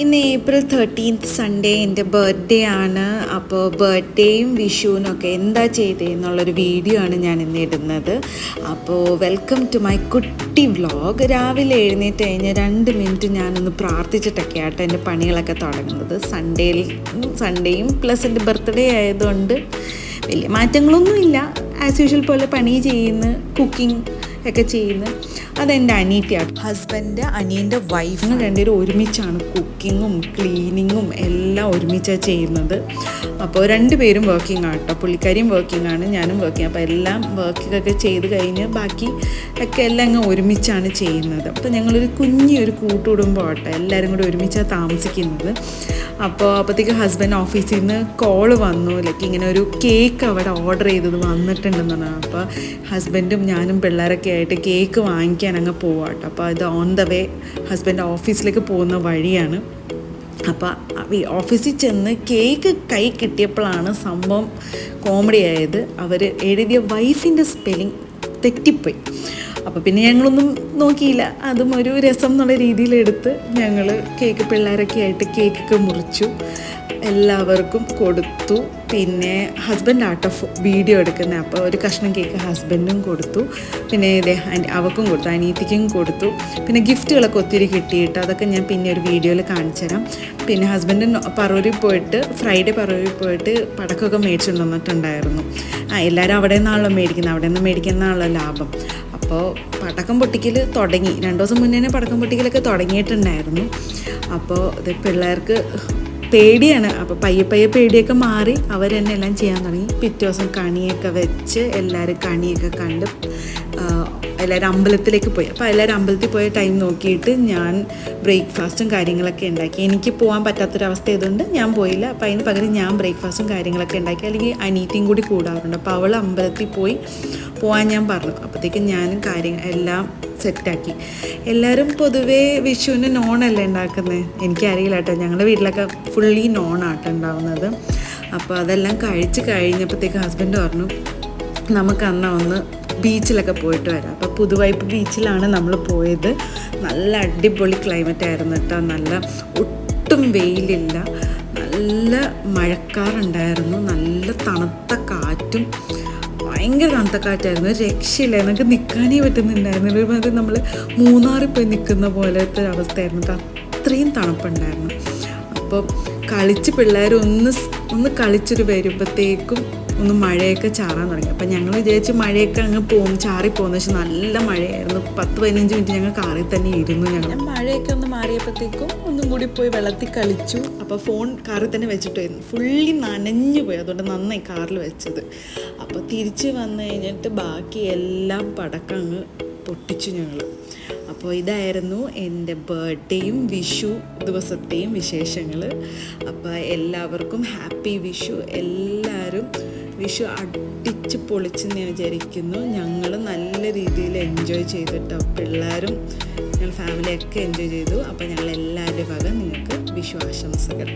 ഇന്ന് April 13 Sunday എൻ്റെ birthday ആണ്. അപ്പോൾ ബർത്ത്ഡേയും വിഷുവിനൊക്കെ എന്താ ചെയ്തതെന്നുള്ളൊരു വീഡിയോ ആണ് ഞാൻ ഇന്ന് ഇടുന്നത്. അപ്പോൾ വെൽക്കം ടു മൈ കുട്ടി വ്ളോഗ്. രാവിലെ എഴുന്നേറ്റ് കഴിഞ്ഞ് 2 മിനിറ്റ് ഞാനൊന്ന് പ്രാർത്ഥിച്ചിട്ടൊക്കെ ആട്ടോ എൻ്റെ പണികളൊക്കെ തുടങ്ങുന്നത്. സൺഡേയും പ്ലസ് എൻ്റെ ബർത്ത്ഡേ ആയതുകൊണ്ട് വലിയ മാറ്റങ്ങളൊന്നുമില്ല. ആസ് യൂഷ്വൽ പോലെ പണി ചെയ്യുന്നു, കുക്കിംഗ് ഒക്കെ ചെയ്യുന്നു. അതെൻ്റെ അനിയത്തിയാണ്. ഹസ്ബൻഡ് അനിയൻ്റെ വൈഫും രണ്ടുപേരും ഒരുമിച്ചാണ് കുക്കിങ്ങും ക്ലീനിങ്ങും എല്ലാം ഒരുമിച്ചാണ് ചെയ്യുന്നത്. അപ്പോൾ 2 പേരും വർക്കിംഗ് ആണ് കേട്ടോ. പുള്ളിക്കാരിയും വർക്കിംഗ് ആണ്, ഞാനും വർക്കിംഗ്. അപ്പോൾ എല്ലാം വർക്കൊക്കെ ചെയ്ത് കഴിഞ്ഞ് ബാക്കി ഒക്കെ എല്ലാം അങ്ങ് ഒരുമിച്ചാണ് ചെയ്യുന്നത്. അപ്പോൾ ഞങ്ങളൊരു കുഞ്ഞൊരു കൂട്ടുകുടുംബം ആട്ടോ, എല്ലാവരും കൂടി ഒരുമിച്ചാണ് താമസിക്കുന്നത്. അപ്പോഴത്തേക്ക് ഹസ്ബൻഡ് ഓഫീസിൽ നിന്ന് കോള് വന്നു, ലൈക്ക് ഇങ്ങനെ ഒരു കേക്ക് അവിടെ ഓർഡർ ചെയ്തത് വന്നിട്ടുണ്ടെന്നാണ്. അപ്പോൾ ഹസ്ബൻഡും ഞാനും പിള്ളേരൊക്കെ ആയിട്ട് കേക്ക് വാങ്ങിക്കാൻ അങ്ങ് പോവാം കേട്ടോ. അപ്പോൾ ഇത് ഓൺ ദ വേ ഹസ്ബൻഡ് ഓഫീസിലേക്ക് പോകുന്ന വഴിയാണ്. അപ്പോൾ ഓഫീസിൽ ചെന്ന് കേക്ക് കൈ കിട്ടിയപ്പോഴാണ് സംഭവം കോമഡി ആയത്. അവർ എഴുതിയ വൈഫിൻ്റെ സ്പെല്ലിങ് തെറ്റിപ്പോയി. അപ്പോൾ പിന്നെ ഞങ്ങളൊന്നും നോക്കിയില്ല, അതും ഒരു രസം എന്നുള്ള രീതിയിലെടുത്ത് ഞങ്ങൾ കേക്ക് പിള്ളേരൊക്കെ ആയിട്ട് കേക്കൊക്കെ മുറിച്ചു, എല്ലാവർക്കും കൊടുത്തു. പിന്നെ ഹസ്ബൻഡ് ആട്ടോ വീഡിയോ എടുക്കുന്നത്. അപ്പോൾ ഒരു കഷ്ണം കേക്ക് ഹസ്ബൻഡും കൊടുത്തു, പിന്നെ അവൾക്കും കൊടുത്തു, അനിയത്തിക്കും കൊടുത്തു. പിന്നെ ഗിഫ്റ്റുകളൊക്കെ ഒത്തിരി കിട്ടിയിട്ട് അതൊക്കെ ഞാൻ പിന്നെ ഒരു വീഡിയോയിൽ കാണിച്ചു തരാം. പിന്നെ ഹസ്ബൻഡ് ഫ്രൈഡേ പറവൂരിൽ പോയിട്ട് പടക്കമൊക്കെ മേടിച്ചുകൊണ്ട് വന്നിട്ടുണ്ടായിരുന്നു. എല്ലാവരും അവിടെ നിന്നാണല്ലോ മേടിക്കുന്നത്, അവിടെ നിന്ന് മേടിക്കുന്നതാണല്ലോ ലാഭം. അപ്പോൾ പടക്കം പൊട്ടിക്കൽ തുടങ്ങി. 2 ദിവസം മുന്നേ പടക്കം പൊട്ടിക്കലൊക്കെ തുടങ്ങിയിട്ടുണ്ടായിരുന്നു. അപ്പോൾ ഇത് പിള്ളേർക്ക് പേടിയാണ്. അപ്പോൾ പയ്യെ പേടിയൊക്കെ മാറി അവർ തന്നെ എല്ലാം ചെയ്യാൻ തുടങ്ങി. പിറ്റേ ദിവസം കണിയൊക്കെ വെച്ച് എല്ലാവരും കണിയൊക്കെ കണ്ട് എല്ലാവരും അമ്പലത്തിലേക്ക് പോയി. അപ്പോൾ എല്ലാവരും അമ്പലത്തിൽ പോയ ടൈം നോക്കിയിട്ട് ഞാൻ ബ്രേക്ക്ഫാസ്റ്റും കാര്യങ്ങളൊക്കെ ഉണ്ടാക്കി. എനിക്ക് പോകാൻ പറ്റാത്തൊരവസ്ഥ ആയതുകൊണ്ട് ഞാൻ പോയില്ല. അപ്പോൾ അതിന് പകരം ഞാൻ ബ്രേക്ക്ഫാസ്റ്റും കാര്യങ്ങളൊക്കെ ഉണ്ടാക്കി. അല്ലെങ്കിൽ അനിയത്തിയും കൂടി കൂടാറുണ്ട്. അപ്പോൾ അവൾ അമ്പലത്തിൽ പോകാൻ ഞാൻ പറഞ്ഞു. അപ്പോഴത്തേക്കും ഞാനും എല്ലാം സെറ്റാക്കി. എല്ലാവരും പൊതുവേ വിഷുവിന് നോണല്ലേ ഉണ്ടാക്കുന്നത്, എനിക്കറിയില്ല കേട്ടോ. ഞങ്ങളുടെ വീട്ടിലൊക്കെ ഫുള്ളി നോണാട്ടോ ഉണ്ടാവുന്നത്. അപ്പോൾ അതെല്ലാം കഴിച്ച് കഴിഞ്ഞപ്പോഴത്തേക്ക് ഹസ്ബൻഡ് പറഞ്ഞു നമുക്ക് അന്ന് ഒന്ന് ബീച്ചിലൊക്കെ പോയിട്ട് വരാം. അപ്പോൾ പുതുവൈപ്പ് ബീച്ചിലാണ് നമ്മൾ പോയത്. നല്ല അടിപൊളി ക്ലൈമറ്റ് ആയിരുന്നു കേട്ടോ. നല്ല ഒട്ടും വെയിലില്ല, നല്ല മഴക്കാറുണ്ടായിരുന്നു, നല്ല തണുത്ത കാറ്റും, ഭയങ്കര തണുത്ത കാറ്റായിരുന്നു. രക്ഷയില്ല, നമുക്ക് നിൽക്കാനേ പറ്റുന്നുണ്ടായിരുന്നു. ഒരുമാതിരി നമ്മൾ മൂന്നാറിൽ പോയി നിൽക്കുന്ന പോലത്തെ അവസ്ഥയായിരുന്നു. അത്രയും തണുപ്പുണ്ടായിരുന്നു. അപ്പോൾ പിള്ളേർ ഒന്ന് കളിച്ചൊരു വരുമ്പോഴത്തേക്കും ഒന്ന് മഴയൊക്കെ ചാറാൻ തുടങ്ങി. അപ്പം ഞങ്ങൾ വിചാരിച്ച് മഴയൊക്കെ അങ്ങ് ചാറിപ്പോകുന്നു. പക്ഷെ നല്ല മഴയായിരുന്നു. 10-15 മിനിറ്റ് ഞങ്ങൾ കാറിൽ തന്നെ ഇരുന്നു. ഞങ്ങൾ മഴയൊക്കെ ഒന്ന് മാറിയപ്പോഴത്തേക്കും ഒന്നും കൂടി പോയി വെള്ളത്തിൽ കളിച്ചു. അപ്പോൾ ഫോൺ കാറിൽ തന്നെ വെച്ചിട്ടായിരുന്നു, ഫുള്ളി നനഞ്ഞു പോയി. അതുകൊണ്ട് നന്നായി കാറിൽ വെച്ചത്. അപ്പോൾ തിരിച്ച് വന്നു കഴിഞ്ഞിട്ട് ബാക്കി എല്ലാം പടക്കം അങ്ങ് പൊട്ടിച്ചു ഞങ്ങൾ. അപ്പോൾ ഇതായിരുന്നു എൻ്റെ ബർത്ത്ഡേയും വിഷു ദിവസത്തെയും വിശേഷങ്ങൾ. അപ്പോൾ എല്ലാവർക്കും ഹാപ്പി വിഷു. എല്ലാവരും വിഷു അടിച്ച് പൊളിച്ചെന്ന് ഞാൻ വിചാരിക്കുന്നു. ഞങ്ങൾ നല്ല രീതിയിൽ എൻജോയ് ചെയ്തിട്ടോ. പിള്ളേരും ഞങ്ങൾ ഫാമിലിയൊക്കെ എൻജോയ് ചെയ്തു. അപ്പോൾ ഞങ്ങൾ എല്ലാവരുടെ വക നിങ്ങൾക്ക് വിഷു ആശംസകൾ.